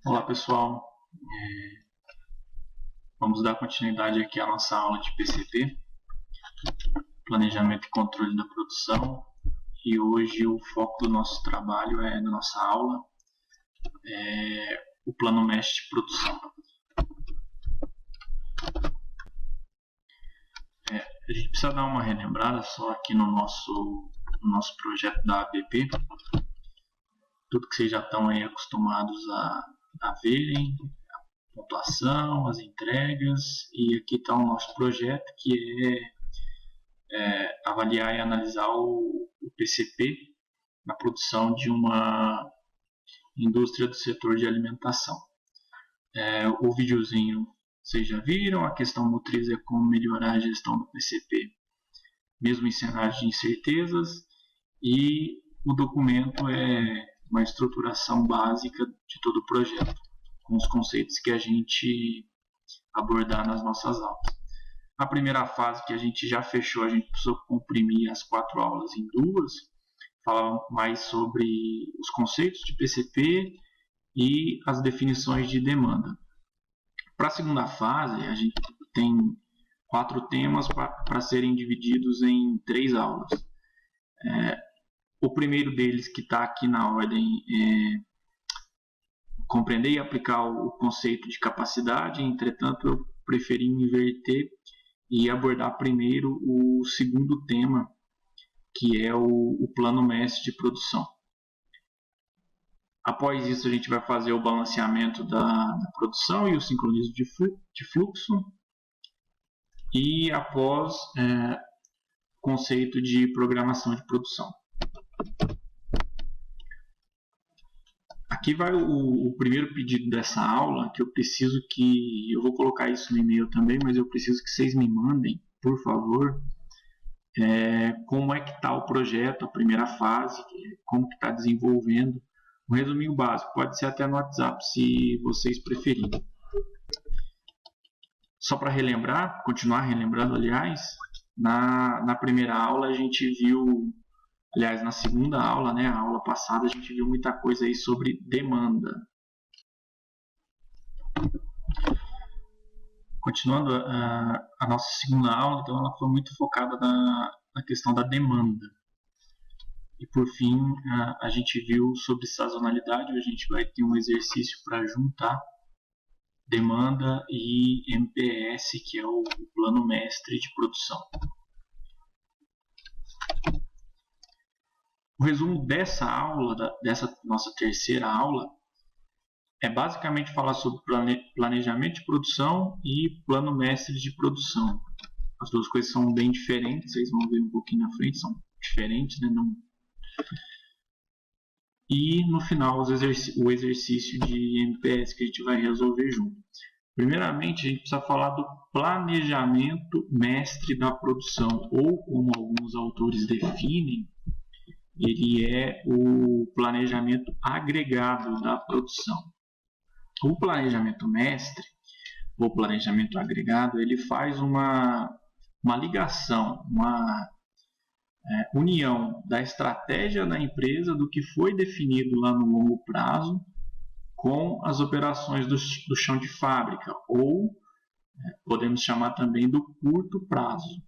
Olá pessoal, vamos dar continuidade aqui à nossa aula de PCP, Planejamento e Controle da Produção, e hoje o foco do nosso trabalho da nossa aula é o Plano Mestre de Produção. A gente precisa dar uma relembrada só aqui no nosso projeto da ABP, tudo que vocês já estão aí acostumados a verem, a pontuação, as entregas, e aqui está o nosso projeto que é avaliar e analisar o PCP na produção de uma indústria do setor de alimentação. O videozinho vocês já viram, a questão motriz é como melhorar a gestão do PCP, mesmo em cenários de incertezas, e o documento é uma estruturação básica de todo o projeto, com os conceitos que a gente abordar nas nossas aulas. A primeira fase que a gente já fechou, a gente precisou comprimir as 4 aulas em 2, falar mais sobre os conceitos de PCP e as definições de demanda. Para a segunda fase, a gente tem 4 temas para serem divididos em 3 aulas. O primeiro deles, que está aqui na ordem, é compreender e aplicar o conceito de capacidade. Entretanto, eu preferi inverter e abordar primeiro o segundo tema, que é o plano mestre de produção. Após isso, a gente vai fazer o balanceamento da produção e o sincronismo de fluxo. E após, conceito de programação de produção. Aqui vai o primeiro pedido dessa aula, que eu vou colocar isso no e-mail também, mas eu preciso que vocês me mandem, por favor, como é que está o projeto, a primeira fase, como que está desenvolvendo, um resuminho básico, pode ser até no WhatsApp, se vocês preferirem. Só para relembrar, continuar relembrando, aliás, na primeira aula a gente viu, aliás, na segunda aula, a aula passada, a gente viu muita coisa aí sobre demanda. Continuando a nossa segunda aula, então ela foi muito focada na questão da demanda. E por fim, a gente viu sobre sazonalidade, a gente vai ter um exercício para juntar demanda e MPS, que é o plano mestre de produção. O resumo dessa aula, dessa nossa terceira aula, é basicamente falar sobre planejamento de produção e plano mestre de produção. As duas coisas são bem diferentes, vocês vão ver um pouquinho na frente, são diferentes, né? E no final o exercício de MPS que a gente vai resolver junto. Primeiramente, a gente precisa falar do planejamento mestre da produção, ou como alguns autores definem, ele é o planejamento agregado da produção. O planejamento mestre, ou planejamento agregado, ele faz uma ligação, uma união da estratégia da empresa, do que foi definido lá no longo prazo, com as operações do chão de fábrica, ou podemos chamar também do curto prazo.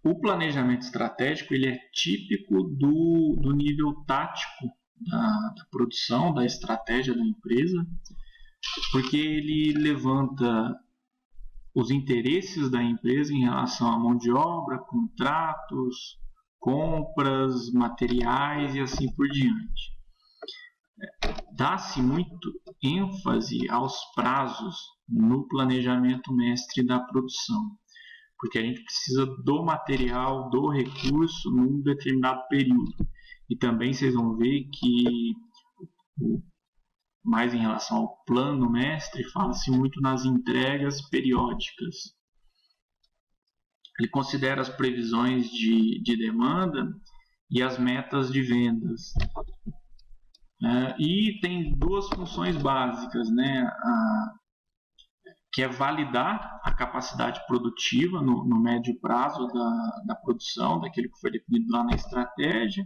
O planejamento estratégico ele é típico do nível tático da produção, da estratégia da empresa, porque ele levanta os interesses da empresa em relação à mão de obra, contratos, compras, materiais e assim por diante. Dá-se muito ênfase aos prazos no planejamento mestre da produção, porque a gente precisa do material, do recurso num determinado período. E também vocês vão ver que, mais em relação ao plano mestre, fala-se muito nas entregas periódicas. Ele considera as previsões de demanda e as metas de vendas. E tem 2 funções básicas, que é validar a capacidade produtiva no médio prazo da produção, daquilo que foi definido lá na estratégia,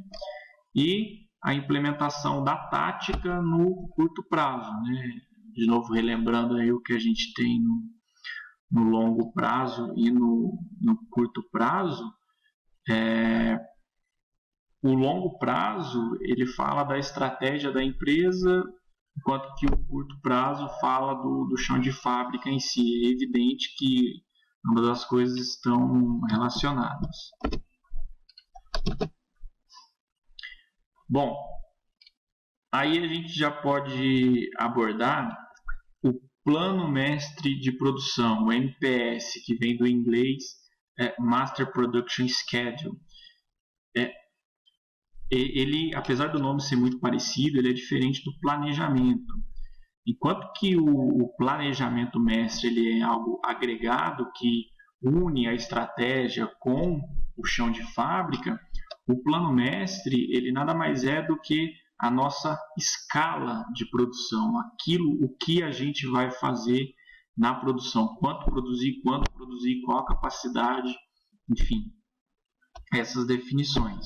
e a implementação da tática no curto prazo, né? De novo, relembrando aí o que a gente tem no longo prazo e no curto prazo. O longo prazo ele fala da estratégia da empresa, enquanto que o curto prazo fala do chão de fábrica em si. É evidente que ambas as coisas estão relacionadas. Bom, aí a gente já pode abordar o Plano Mestre de Produção, o MPS, que vem do inglês Master Production Schedule. Ele, apesar do nome ser muito parecido, ele é diferente do planejamento. Enquanto que o planejamento mestre ele é algo agregado que une a estratégia com o chão de fábrica, o plano mestre ele nada mais é do que a nossa escala de produção, o que a gente vai fazer na produção, quanto produzir, qual a capacidade, enfim, essas definições.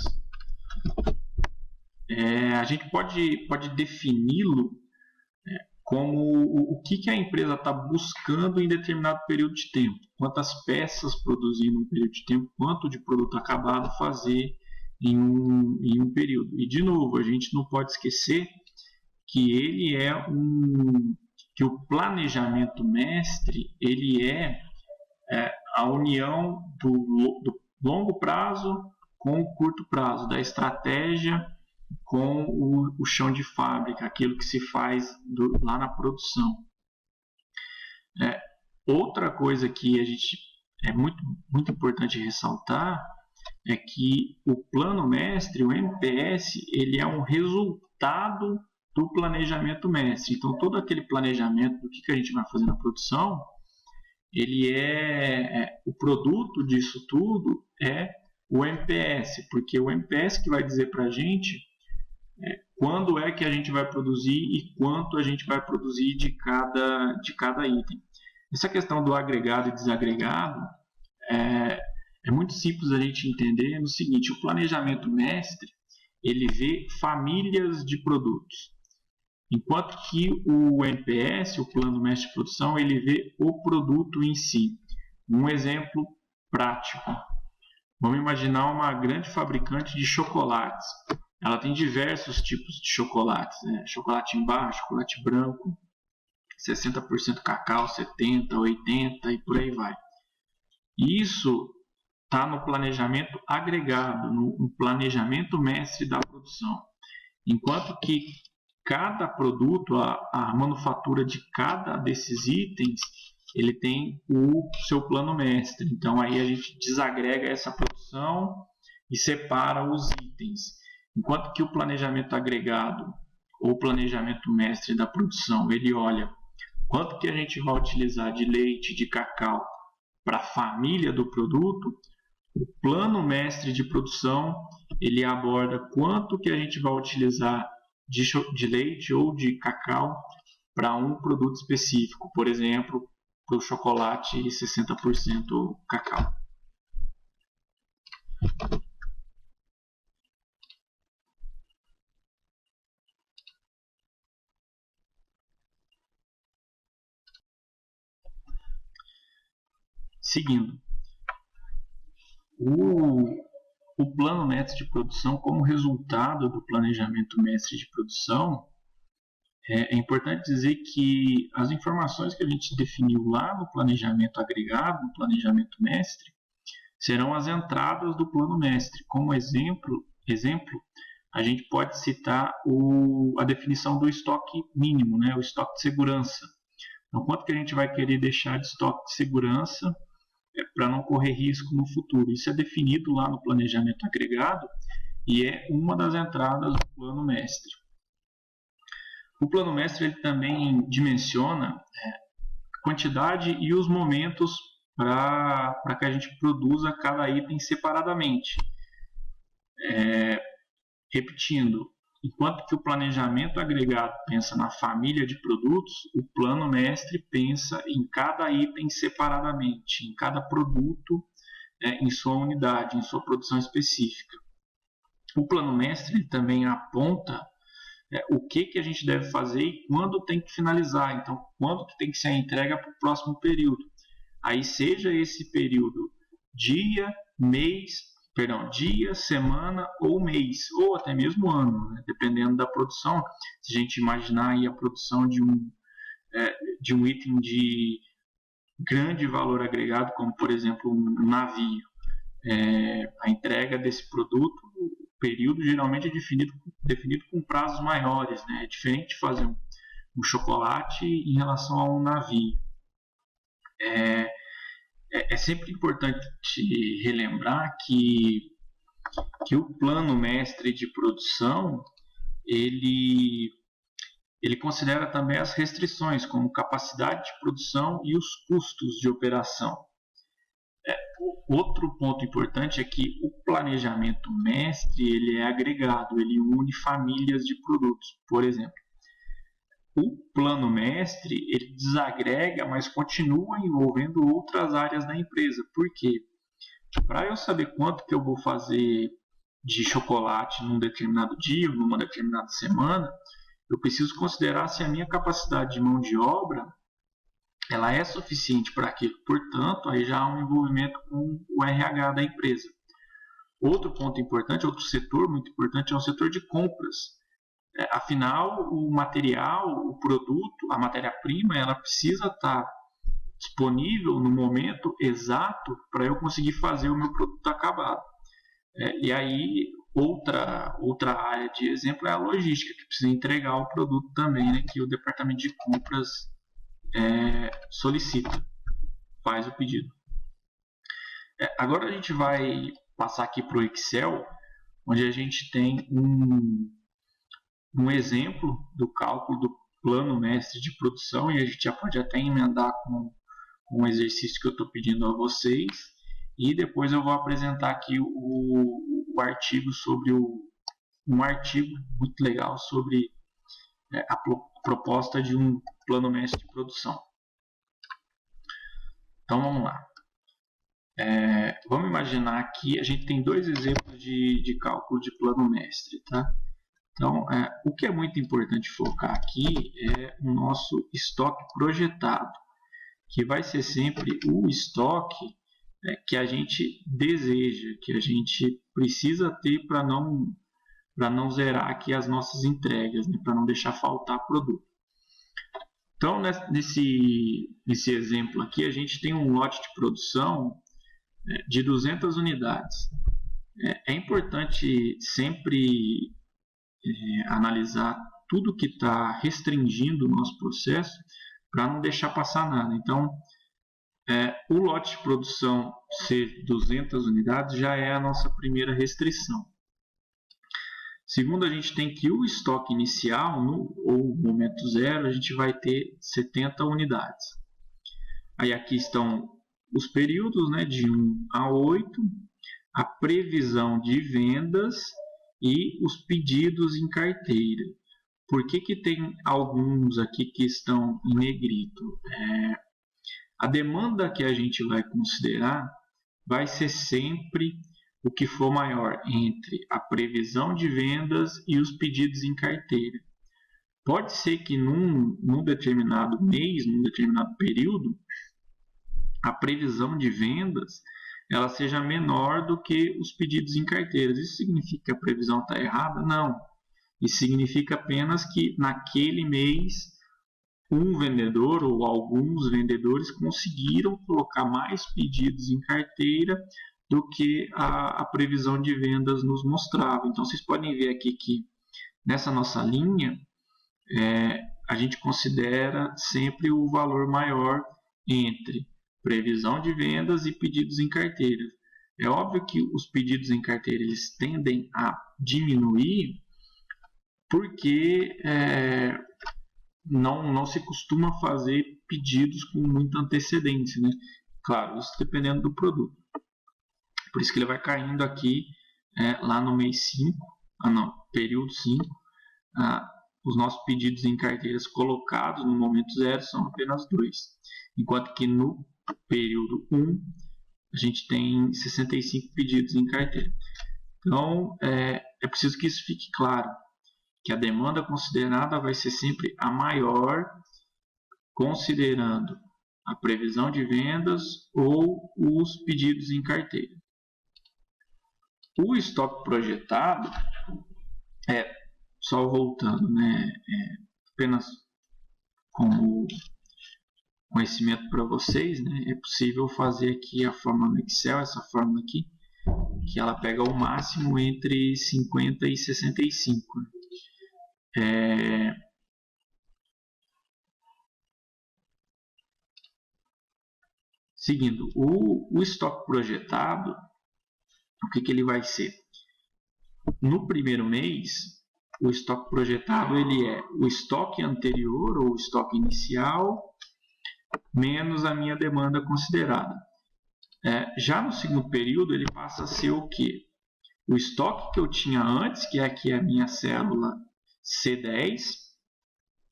A gente pode defini-lo como o que a empresa está buscando em determinado período de tempo, quantas peças produzir num período de tempo, quanto de produto acabado fazer em um período. E de novo, a gente não pode esquecer que que o planejamento mestre ele é a união do longo prazo com o curto prazo, da estratégia com o chão de fábrica, aquilo que se faz lá na produção. Outra coisa que é muito, muito importante ressaltar é que o plano mestre, o MPS, ele é um resultado do planejamento mestre. Então, todo aquele planejamento do que a gente vai fazer na produção, ele o produto disso tudo é o MPS, porque o MPS que vai dizer para a gente quando é que a gente vai produzir e quanto a gente vai produzir de cada item. Essa questão do agregado e desagregado é muito simples a gente entender no seguinte: o planejamento mestre ele vê famílias de produtos, enquanto que o MPS, o plano mestre de produção, ele vê o produto em si. Um exemplo prático: vamos imaginar uma grande fabricante de chocolates. Ela tem diversos tipos de chocolates, né? Chocolate em barra, chocolate branco, 60% cacau, 70%, 80% e por aí vai. Isso está no planejamento agregado, no planejamento mestre da produção. Enquanto que cada produto, a manufatura de cada desses itens, ele tem o seu plano mestre. Então aí a gente desagrega essa produção e separa os itens. Enquanto que o planejamento agregado ou planejamento mestre da produção, ele olha quanto que a gente vai utilizar de leite, de cacau para a família do produto. O plano mestre de produção, ele aborda quanto que a gente vai utilizar de leite ou de cacau para um produto específico, por exemplo, para o chocolate 60% cacau. Seguindo, o plano mestre de produção, como resultado do planejamento mestre de produção, é importante dizer que as informações que a gente definiu lá no planejamento agregado, no planejamento mestre, serão as entradas do plano mestre. Como exemplo a gente pode citar a definição do estoque mínimo, né, o estoque de segurança. Então, quanto que a gente vai querer deixar de estoque de segurança para não correr risco no futuro? Isso é definido lá no planejamento agregado e é uma das entradas do plano mestre. O plano mestre ele também dimensiona a quantidade e os momentos para que a gente produza cada item separadamente. Repetindo, enquanto que o planejamento agregado pensa na família de produtos, o plano mestre pensa em cada item separadamente, em cada produto em sua unidade, em sua produção específica. O plano mestre ele também aponta o que a gente deve fazer e quando tem que finalizar. Então, quando que tem que ser a entrega para o próximo período. Aí seja esse período dia, semana ou mês, ou até mesmo ano, né? Dependendo da produção. Se a gente imaginar aí a produção de um item de grande valor agregado, como por exemplo um navio, a entrega desse produto, o período geralmente é definido com prazos maiores, né? É diferente de fazer um chocolate em relação a um navio. É sempre importante relembrar que o plano mestre de produção ele considera também as restrições, como capacidade de produção e os custos de operação. Outro ponto importante é que o planejamento mestre ele é agregado, ele une famílias de produtos. Por exemplo, o plano mestre ele desagrega, mas continua envolvendo outras áreas da empresa. Por quê? Para eu saber quanto que eu vou fazer de chocolate num determinado dia, numa determinada semana, eu preciso considerar se a minha capacidade de mão de obra ela é suficiente para aquilo. Portanto, aí já há um envolvimento com o RH da empresa. Outro ponto importante, outro setor muito importante é o setor de compras. Afinal, o material, o produto, a matéria-prima, ela precisa estar disponível no momento exato para eu conseguir fazer o meu produto acabado. E aí, outra área de exemplo é a logística, que precisa entregar o produto também, né, que o departamento de compras solicita, faz o pedido. Agora a gente vai passar aqui para o Excel, onde a gente tem um exemplo do cálculo do plano mestre de produção, e a gente já pode até emendar com um exercício que eu estou pedindo a vocês, e depois eu vou apresentar aqui o artigo sobre um artigo muito legal sobre a proposta de um plano mestre de produção. Então vamos lá. Vamos imaginar que a gente tem dois exemplos de cálculo de plano mestre, tá? Então, o que é muito importante focar aqui é o nosso estoque projetado, que vai ser sempre o estoque que a gente deseja, que a gente precisa ter para não zerar aqui as nossas entregas, né, para não deixar faltar produto. Então, nesse exemplo aqui, a gente tem um lote de produção de 200 unidades. É importante sempre analisar tudo que está restringindo o nosso processo para não deixar passar nada. Então, o lote de produção ser 200 unidades já é a nossa primeira restrição. Segundo, a gente tem que o estoque inicial, ou momento zero, a gente vai ter 70 unidades. Aí aqui estão os períodos, né, de 1 a 8, a previsão de vendas e os pedidos em carteira. Por que tem alguns aqui que estão em negrito? A demanda que a gente vai considerar vai ser sempre o que for maior entre a previsão de vendas e os pedidos em carteira. Pode ser que num determinado mês, num determinado período, a previsão de vendas ela seja menor do que os pedidos em carteiras. Isso significa que a previsão está errada? Não. Isso significa apenas que naquele mês um vendedor ou alguns vendedores conseguiram colocar mais pedidos em carteira do que a previsão de vendas nos mostrava. Então, vocês podem ver aqui que nessa nossa linha, a gente considera sempre o valor maior entre previsão de vendas e pedidos em carteira. É óbvio que os pedidos em carteira eles tendem a diminuir porque não se costuma fazer pedidos com muita antecedência, né? Claro, isso dependendo do produto. Por isso que ele vai caindo aqui lá no mês 5, período 5, os nossos pedidos em carteiras colocados no momento 0 são apenas 2, enquanto que no período 1 a gente tem 65 pedidos em carteira. Então, é preciso que isso fique claro, que a demanda considerada vai ser sempre a maior, considerando a previsão de vendas ou os pedidos em carteira. O estoque projetado, só voltando, né, apenas como conhecimento para vocês, né, é possível fazer aqui a fórmula no Excel, essa fórmula aqui, que ela pega o máximo entre 50 e 65. Seguindo, o estoque projetado, o que ele vai ser? No primeiro mês, o estoque projetado ele é o estoque anterior ou estoque inicial menos a minha demanda considerada. Já no segundo período, ele passa a ser o quê? O estoque que eu tinha antes, que é aqui a minha célula C10,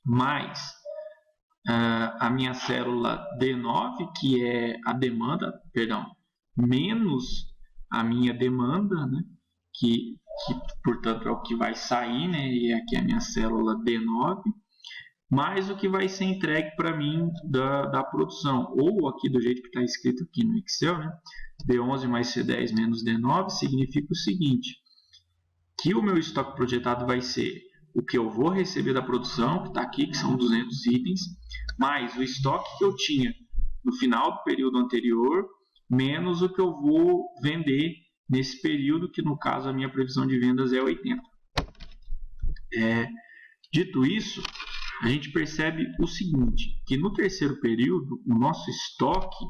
mais a minha célula D9, que é a demanda, menos a minha demanda, né? que portanto é o que vai sair, né? E aqui é a minha célula D9, mais o que vai ser entregue para mim da produção, ou aqui do jeito que está escrito aqui no Excel, né? D11 mais C10 menos D9 significa o seguinte, que o meu estoque projetado vai ser o que eu vou receber da produção, que está aqui, que são 200 itens, mais o estoque que eu tinha no final do período anterior, menos o que eu vou vender nesse período, que no caso a minha previsão de vendas é 80. Dito isso, a gente percebe o seguinte, que no terceiro período, o nosso estoque,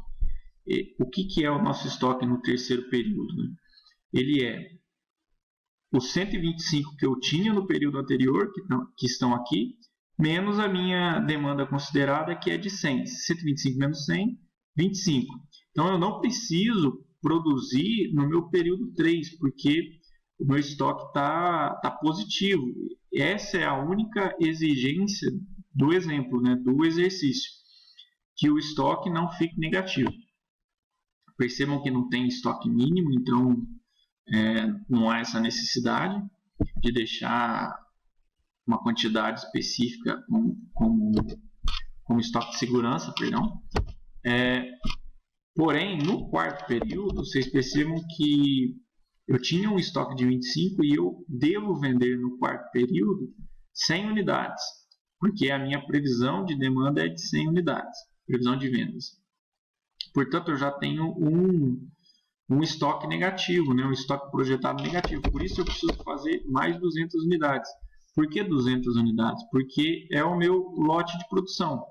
o que é o nosso estoque no terceiro período? Né? Ele é os 125 que eu tinha no período anterior, que estão aqui, menos a minha demanda considerada, que é de 100. 125 menos 100, 25. Então, eu não preciso produzir no meu período 3, porque o meu estoque está positivo. Essa é a única exigência do exemplo, né, do exercício, que o estoque não fique negativo. Percebam que não tem estoque mínimo, então não há essa necessidade de deixar uma quantidade específica como estoque de segurança, porém, no quarto período, vocês percebam que eu tinha um estoque de 25 e eu devo vender no quarto período 100 unidades, porque a minha previsão de demanda é de 100 unidades, previsão de vendas. Portanto, eu já tenho um estoque negativo, né? Um estoque projetado negativo. Por isso, eu preciso fazer mais 200 unidades. Por que 200 unidades? Porque é o meu lote de produção.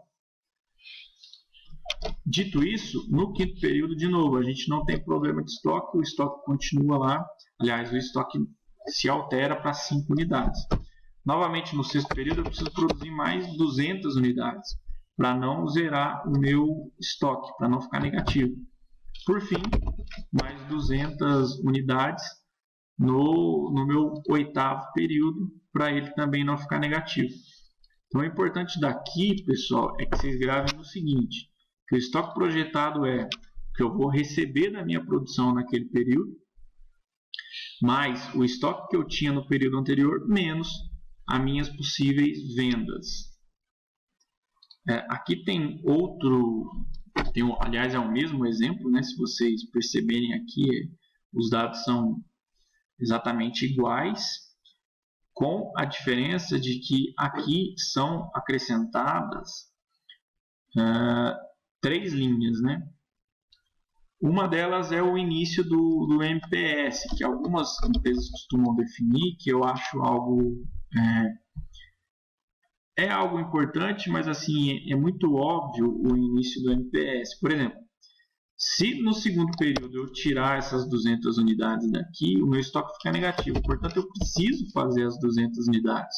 Dito isso, no quinto período, de novo, a gente não tem problema de estoque, o estoque continua lá. Aliás, o estoque se altera para 5 unidades. Novamente, no sexto período, eu preciso produzir mais 200 unidades para não zerar o meu estoque, para não ficar negativo. Por fim, mais 200 unidades no meu oitavo período, para ele também não ficar negativo. Então, o importante daqui, pessoal, é que vocês gravem o seguinte, que o estoque projetado é o que eu vou receber da minha produção naquele período, mais o estoque que eu tinha no período anterior, menos as minhas possíveis vendas. Aqui tem outro... aliás, é o mesmo exemplo, né? Se vocês perceberem aqui, os dados são exatamente iguais, com a diferença de que aqui são acrescentadas 3 linhas, né? Uma delas é o início do MPS, que algumas empresas costumam definir, que eu acho algo... É algo importante, mas assim, é muito óbvio o início do MPS. Por exemplo, se no segundo período eu tirar essas 200 unidades daqui, o meu estoque fica negativo. Portanto, eu preciso fazer as 200 unidades.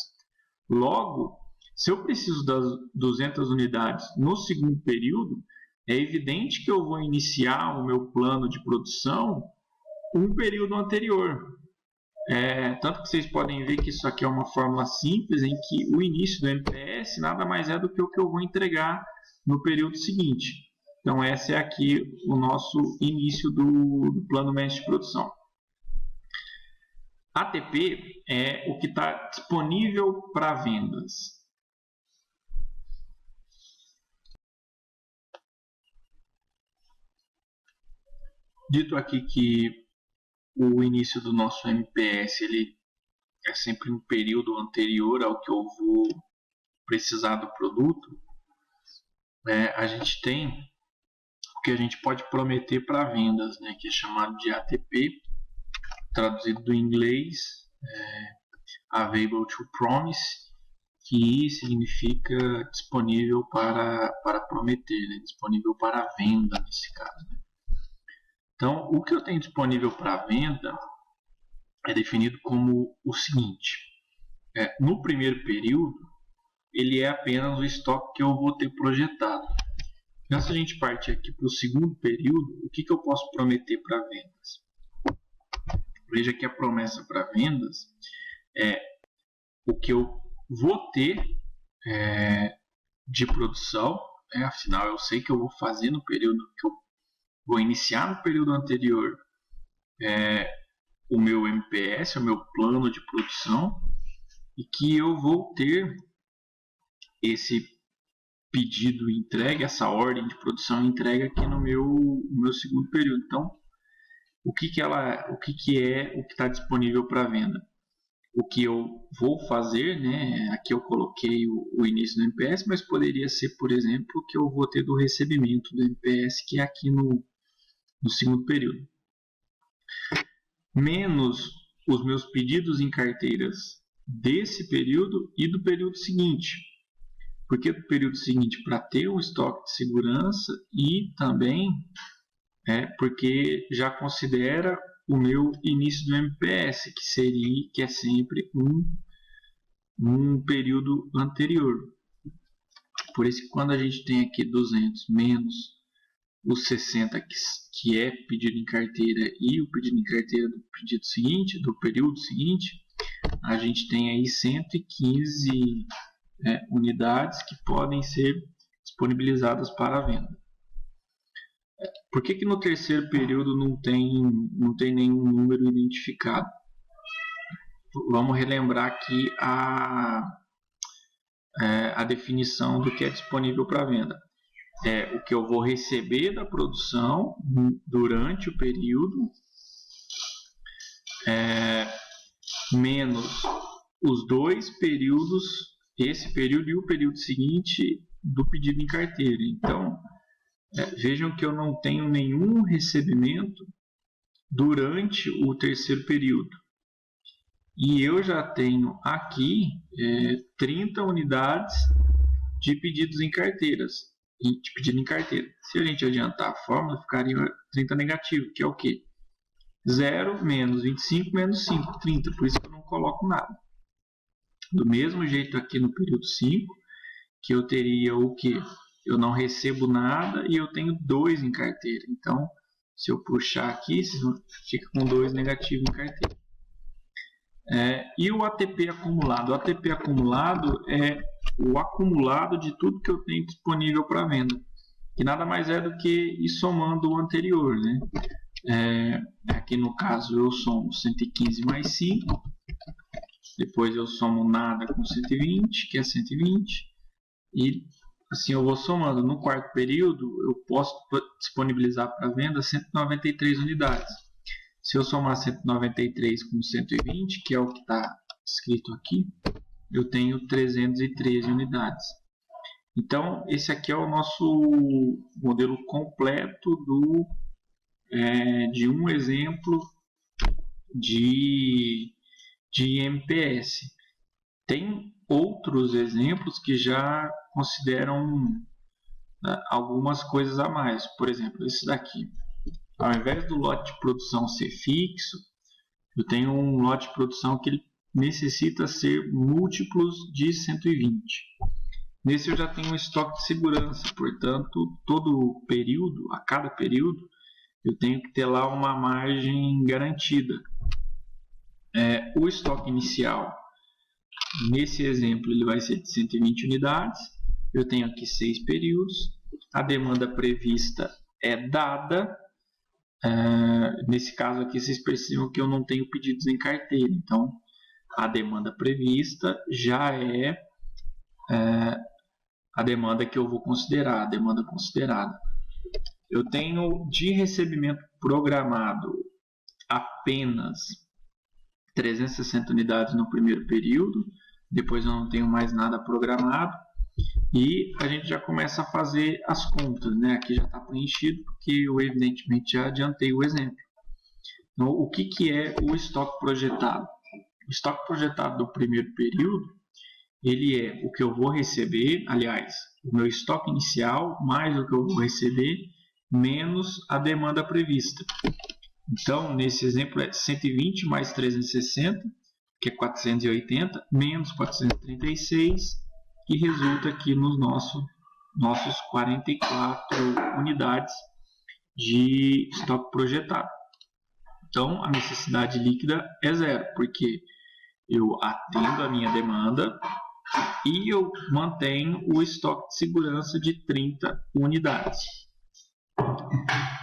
Logo, se eu preciso das 200 unidades no segundo período, é evidente que eu vou iniciar o meu plano de produção um período anterior. Tanto que vocês podem ver que isso aqui é uma fórmula simples em que o início do MPS nada mais é do que o que eu vou entregar no período seguinte. Então, esse é aqui o nosso início do plano médio de produção. ATP é o que está disponível para vendas. Dito aqui que o início do nosso MPS ele é sempre um período anterior ao que eu vou precisar do produto, a gente tem o que a gente pode prometer para vendas, né, que é chamado de ATP, traduzido do inglês, Available to Promise, que significa disponível para prometer, né, disponível para venda nesse caso. Né. Então, o que eu tenho disponível para venda é definido como o seguinte: no primeiro período, ele é apenas o estoque que eu vou ter projetado. Então, se a gente partir aqui para o segundo período, o que eu posso prometer para vendas? Veja que a promessa para vendas é o que eu vou ter de produção, afinal eu sei que eu vou fazer no período que eu vou iniciar no período anterior o meu MPS, o meu plano de produção, e que eu vou ter esse pedido entregue, essa ordem de produção entregue aqui no meu segundo período. Então, o que está disponível para venda? O que eu vou fazer, né? Aqui eu coloquei o início do MPS, mas poderia ser, por exemplo, o que eu vou ter do recebimento do MPS, que é aqui no segundo período. Menos os meus pedidos em carteiras desse período e do período seguinte. Porque do período seguinte, para ter um estoque de segurança, e também porque já considera o meu início do MPS, que é sempre um período anterior. Por isso que quando a gente tem aqui 200 menos os 60 que é pedido em carteira e o pedido em carteira do pedido seguinte, do período seguinte, a gente tem aí 115 unidades que podem ser disponibilizadas para a venda. Por que no terceiro período não tem nenhum número identificado? Vamos relembrar aqui a definição do que é disponível para venda. É o que eu vou receber da produção durante o período, menos os dois períodos, esse período e o período seguinte do pedido em carteira. Então, vejam que eu não tenho nenhum recebimento durante o terceiro período. E eu já tenho aqui 30 unidades de pedidos em carteiras. De pedido em carteira. Se a gente adiantar a fórmula, ficaria 30 negativo, que é o quê? 0 menos 25 menos 5, 30. Por isso que eu não coloco nada. Do mesmo jeito aqui no período 5, que eu teria o quê? Eu não recebo nada e eu tenho 2 em carteira. Então, se eu puxar aqui, fica com 2 negativo em carteira. E o ATP acumulado? O ATP acumulado é o acumulado de tudo que eu tenho disponível para venda, que nada mais é do que ir somando o anterior, né? Aqui no caso eu somo 115 mais 5, depois eu somo nada com 120, que é 120, e assim eu vou somando. No quarto período eu posso disponibilizar para venda 193 unidades. Se eu somar 193 com 120, que é o que está escrito aqui, eu tenho 313 unidades. Então, esse aqui é o nosso modelo completo de um exemplo de MPS. Tem outros exemplos que já consideram algumas coisas a mais. Por exemplo, esse daqui. Ao invés do lote de produção ser fixo, eu tenho um lote de produção que ele necessita ser múltiplos de 120. Nesse eu já tenho um estoque de segurança, portanto, todo período, a cada período, eu tenho que ter lá uma margem garantida. O estoque inicial, nesse exemplo, ele vai ser de 120 unidades. Eu tenho aqui 6 períodos. A demanda prevista é dada. nesse caso aqui vocês percebam que eu não tenho pedidos em carteira, então a demanda prevista já é a demanda que eu vou considerar, a demanda considerada. Eu tenho de recebimento programado apenas 360 unidades no primeiro período, depois eu não tenho mais nada programado, e a gente já começa a fazer as contas, né? Aqui já está preenchido, porque eu evidentemente já adiantei o exemplo. Então, o que é o estoque projetado? O estoque projetado do primeiro período, ele é o que eu vou receber, aliás, o meu estoque inicial mais o que eu vou receber, menos a demanda prevista. Então, nesse exemplo é 120 mais 360, que é 480, menos 436, que resulta aqui nos nossos 44 unidades de estoque projetado. Então, a necessidade líquida é zero, porque eu atendo a minha demanda e eu mantenho o estoque de segurança de 30 unidades.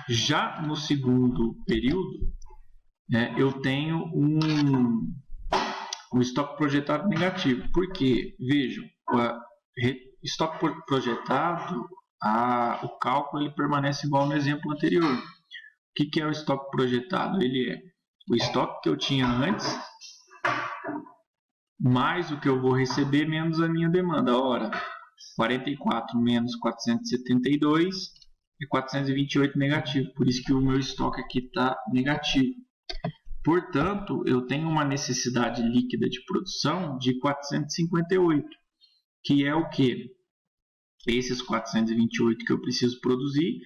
Já no segundo período, eu tenho um estoque projetado negativo, porque, vejam, o estoque projetado, o cálculo ele permanece igual no exemplo anterior. O que é o estoque projetado? Ele é o estoque que eu tinha antes, mais o que eu vou receber, menos a minha demanda. Ora, 44 menos 472 é 428 negativo, por isso que o meu estoque aqui está negativo. Portanto, eu tenho uma necessidade líquida de produção de 458, que é o que? Esses 428 que eu preciso produzir,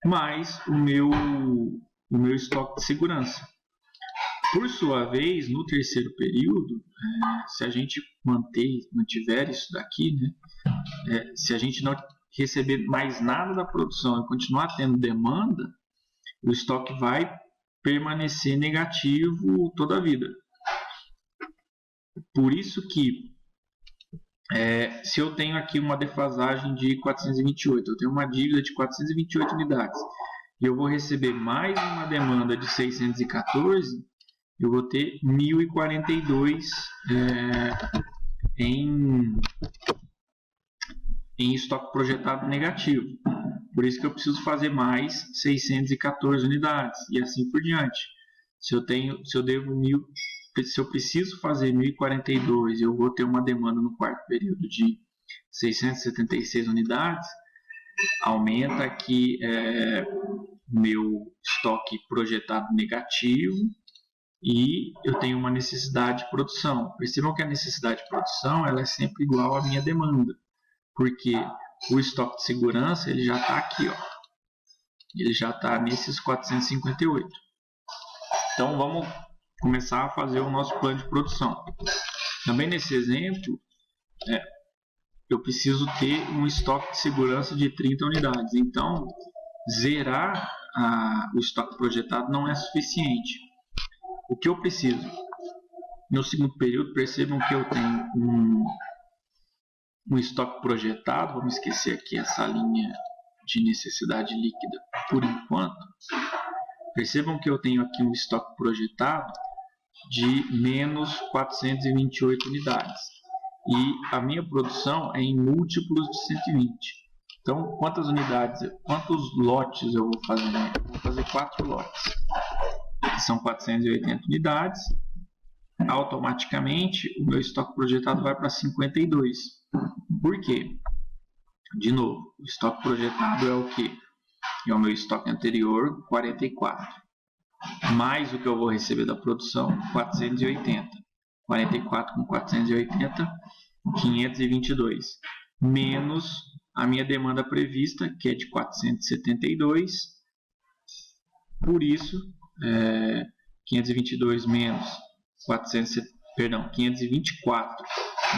mais o meu estoque de segurança. Por sua vez, no terceiro período, se a gente mantiver isso daqui, né, se a gente não receber mais nada da produção e continuar tendo demanda, o estoque vai permanecer negativo toda a vida. Por isso que, se eu tenho aqui uma defasagem de 428, eu tenho uma dívida de 428 unidades, e eu vou receber mais uma demanda de 614, eu vou ter 1.042 em estoque projetado negativo. Por isso que eu preciso fazer mais 614 unidades e assim por diante. Se eu preciso fazer 1.042 e eu vou ter uma demanda no quarto período de 676 unidades, aumenta aqui meu estoque projetado negativo e eu tenho uma necessidade de produção. Percebam que a necessidade de produção ela é sempre igual à minha demanda, porque o estoque de segurança ele já está aqui, ó. Ele já está nesses 458. Então vamos começar a fazer o nosso plano de produção. Também nesse exemplo, eu preciso ter um estoque de segurança de 30 unidades. Então, zerar o estoque projetado não é suficiente. O que eu preciso? No segundo período, percebam que eu tenho um estoque projetado. Vamos esquecer aqui essa linha de necessidade líquida por enquanto. Percebam que eu tenho aqui um estoque projetado de menos 428 unidades. E a minha produção é em múltiplos de 120. Então, quantos lotes eu vou fazer? Eu vou fazer 4 lotes, que são 480 unidades. Automaticamente, o meu estoque projetado vai para 52. Por quê? De novo, o estoque projetado é o que? É o meu estoque anterior, 44. Mais o que eu vou receber da produção, 480. 44 com 480, 522. Menos a minha demanda prevista, que é de 472. Por isso, 522 menos 524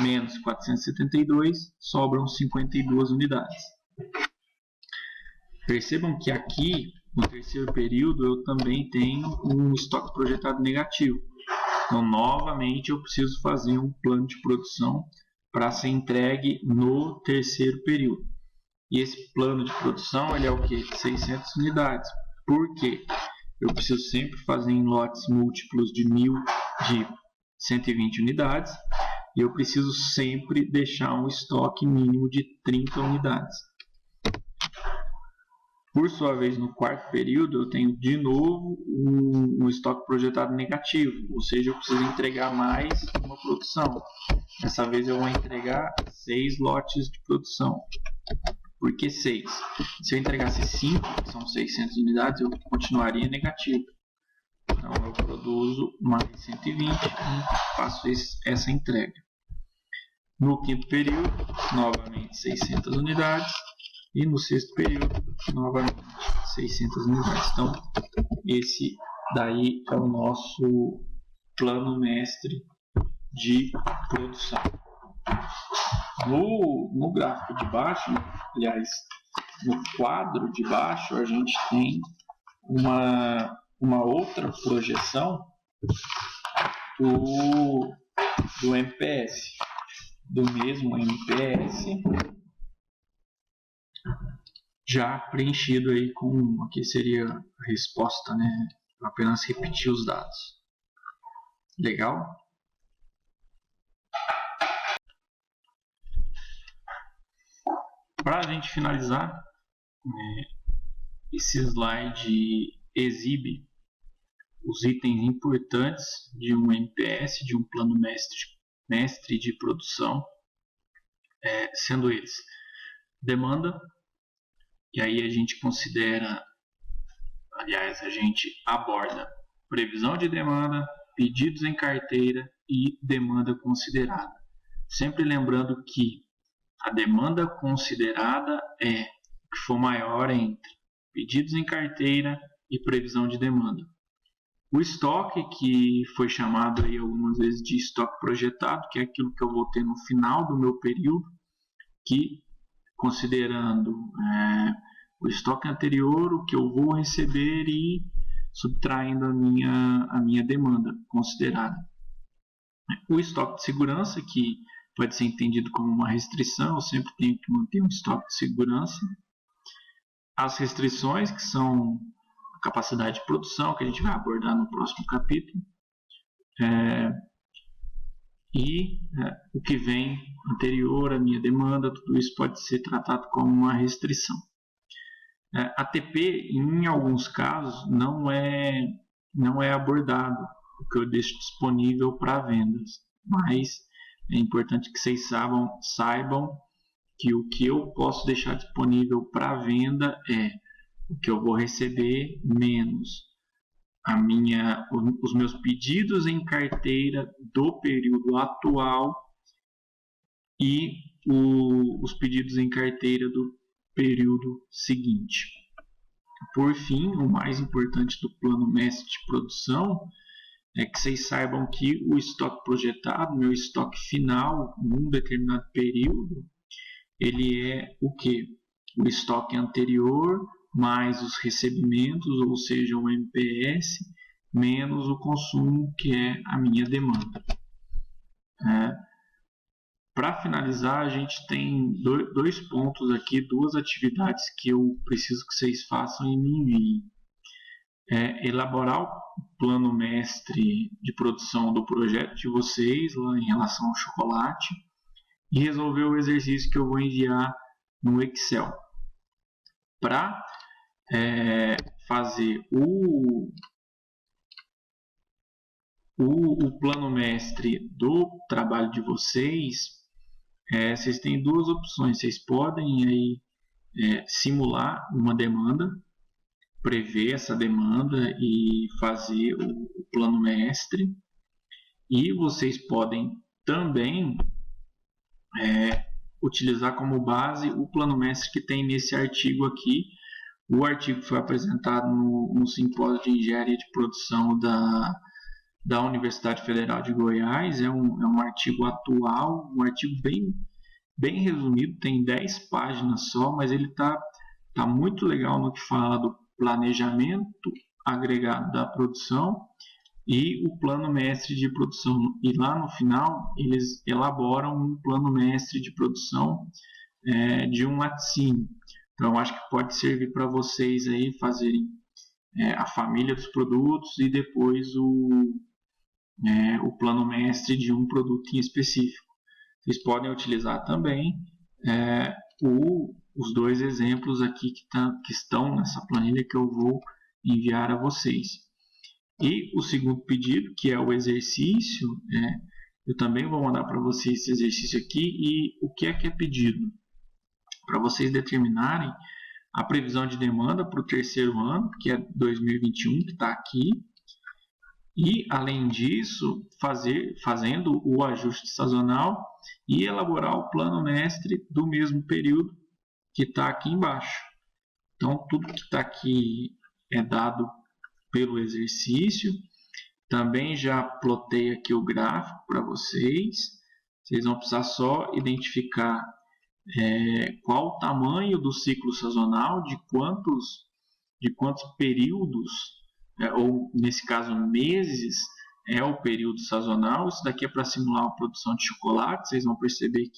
menos 472, sobram 52 unidades. Percebam que aqui, no terceiro período, eu também tenho um estoque projetado negativo. Então, novamente, eu preciso fazer um plano de produção para ser entregue no terceiro período. E esse plano de produção ele é o que? 600 unidades. Por quê? Eu preciso sempre fazer em lotes múltiplos de 1.000 de 120 unidades e eu preciso sempre deixar um estoque mínimo de 30 unidades. Por sua vez, no quarto período, eu tenho de novo um estoque projetado negativo, ou seja, eu preciso entregar mais uma produção. Dessa vez eu vou entregar 6 lotes de produção. Por que 6? Se eu entregasse 5, que são 600 unidades, eu continuaria negativo. Então eu produzo mais 120 e faço essa entrega. No quinto período, novamente 600 unidades. E no sexto período, novamente 600 unidades. Então, esse daí é o nosso plano mestre de produção. No gráfico de baixo, aliás, no quadro de baixo, a gente tem uma outra projeção do MPS, do mesmo MPS, já preenchido aí com, aqui seria a resposta, né? Eu apenas repetir os dados. Legal? Para a gente finalizar, esse slide exibe os itens importantes de um MPS, de um plano mestre de produção, sendo eles demanda, e aí a gente considera, aliás, a gente aborda previsão de demanda, pedidos em carteira e demanda considerada. Sempre lembrando que a demanda considerada é o que for maior entre pedidos em carteira e previsão de demanda. O estoque, que foi chamado aí algumas vezes de estoque projetado, que é aquilo que eu vou ter no final do meu período, que considerando o estoque anterior, o que eu vou receber e subtraindo a minha demanda considerada. O estoque de segurança, que pode ser entendido como uma restrição, eu sempre tenho que manter um estoque de segurança. As restrições, que são a capacidade de produção, que a gente vai abordar no próximo capítulo. O que vem anterior à minha demanda, tudo isso pode ser tratado como uma restrição. A TP, em alguns casos, não é abordado, o que eu deixo disponível para vendas, mas é importante que vocês saibam que o que eu posso deixar disponível para venda é o que eu vou receber menos os meus pedidos em carteira do período atual e os pedidos em carteira do período seguinte. Por fim, o mais importante do plano mestre de produção é que vocês saibam que o estoque projetado, meu estoque final, num determinado período, ele é o que? O estoque anterior mais os recebimentos, ou seja, o MPS, menos o consumo, que é a minha demanda. Para finalizar, a gente tem dois pontos aqui, duas atividades que eu preciso que vocês façam e me enviem. Elaborar o plano mestre de produção do projeto de vocês, lá em relação ao chocolate, e resolver o exercício que eu vou enviar no Excel. Para fazer o plano mestre do trabalho de vocês, vocês têm duas opções. Vocês podem aí, simular uma demanda, prever essa demanda e fazer o plano mestre, e vocês podem também utilizar como base o plano mestre que tem nesse artigo aqui. O artigo foi apresentado no simpósio de engenharia de produção da Universidade Federal de Goiás. É um artigo atual, um artigo bem resumido, tem 10 páginas só, mas ele tá muito legal no que fala do planejamento agregado da produção e o plano mestre de produção. E lá no final eles elaboram um plano mestre de produção de um laticínio. Então, eu acho que pode servir para vocês aí fazerem a família dos produtos e depois o plano mestre de um produto em específico. Vocês podem utilizar também os dois exemplos aqui que estão nessa planilha que eu vou enviar a vocês. E o segundo pedido, que é o exercício, eu também vou mandar para vocês esse exercício aqui. E o que é pedido? Para vocês determinarem a previsão de demanda para o terceiro ano, que é 2021, que está aqui. E, além disso, fazendo o ajuste sazonal e elaborar o plano mestre do mesmo período que está aqui embaixo. Então, tudo que está aqui é dado pelo exercício. Também já plotei aqui o gráfico para vocês. Vocês vão precisar só identificar qual o tamanho do ciclo sazonal, de quantos períodos, ou nesse caso meses, é o período sazonal. Isso daqui é para simular a produção de chocolate. Vocês vão perceber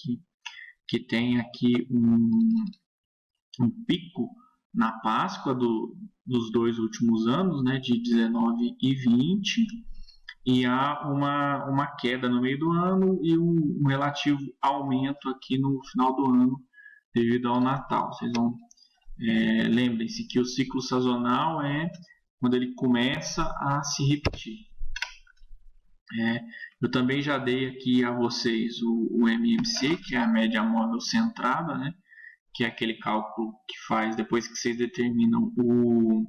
que tem aqui um pico na Páscoa dos 2 últimos anos, né, de 19 e 20, e há uma queda no meio do ano e um relativo aumento aqui no final do ano devido ao Natal. Vocês vão lembrem-se que o ciclo sazonal é quando ele começa a se repetir. Eu também já dei aqui a vocês o MMC, que é a média móvel centrada, né? Que é aquele cálculo que faz depois que vocês determinam o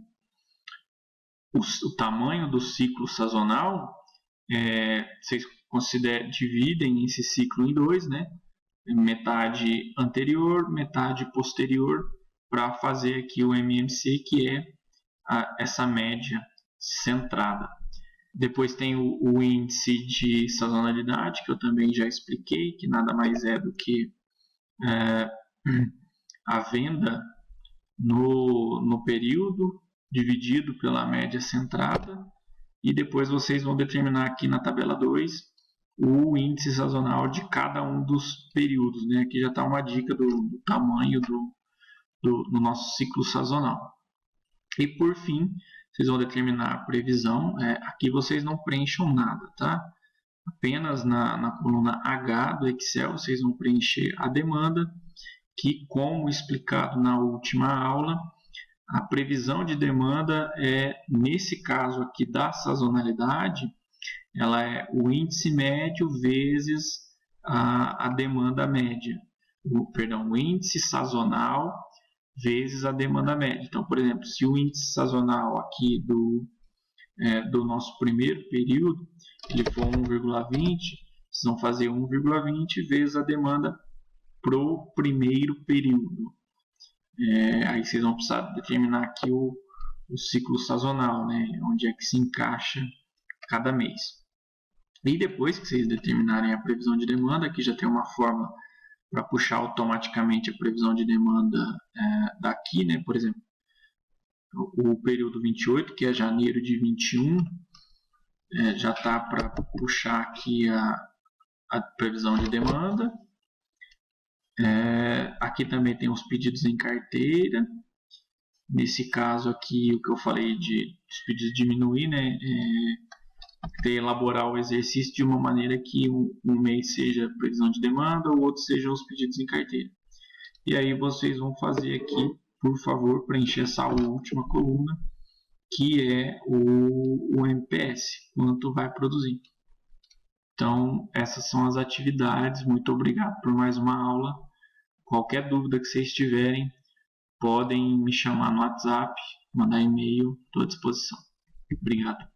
tamanho do ciclo sazonal. Vocês dividem esse ciclo em 2, né? Metade anterior, metade posterior, para fazer aqui o MMC, que é essa média centrada. Depois tem o índice de sazonalidade, que eu também já expliquei, que nada mais é do que a venda no período dividido pela média centrada. E depois vocês vão determinar aqui na tabela 2 o índice sazonal de cada um dos períodos, né? Aqui já está uma dica do tamanho do nosso ciclo sazonal. E por fim, vocês vão determinar a previsão. Aqui vocês não preencham nada, tá? Apenas na coluna H do Excel vocês vão preencher a demanda, que, como explicado na última aula, a previsão de demanda nesse caso aqui da sazonalidade, ela é o índice médio vezes a demanda média. O índice sazonal vezes a demanda média. Então, por exemplo, se o índice sazonal aqui do nosso primeiro período ele for 1,20, vocês vão fazer 1,20 vezes a demanda para o primeiro período. Aí vocês vão precisar determinar aqui o ciclo sazonal, né? Onde é que se encaixa cada mês. E depois que vocês determinarem a previsão de demanda, aqui já tem uma forma para puxar automaticamente a previsão de demanda daqui, né? Por exemplo, o período 28, que é janeiro de 21, já está para puxar aqui a previsão de demanda. Aqui também tem os pedidos em carteira. Nesse caso aqui, o que eu falei dos pedidos diminuir, né? Elaborar o exercício de uma maneira que um mês seja previsão de demanda, o outro seja os pedidos em carteira. E aí vocês vão fazer aqui, por favor, preencher essa última coluna, que é o MPS, quanto vai produzir. Então, essas são as atividades. Muito obrigado por mais uma aula. Qualquer dúvida que vocês tiverem, podem me chamar no WhatsApp, mandar e-mail, estou à disposição. Obrigado.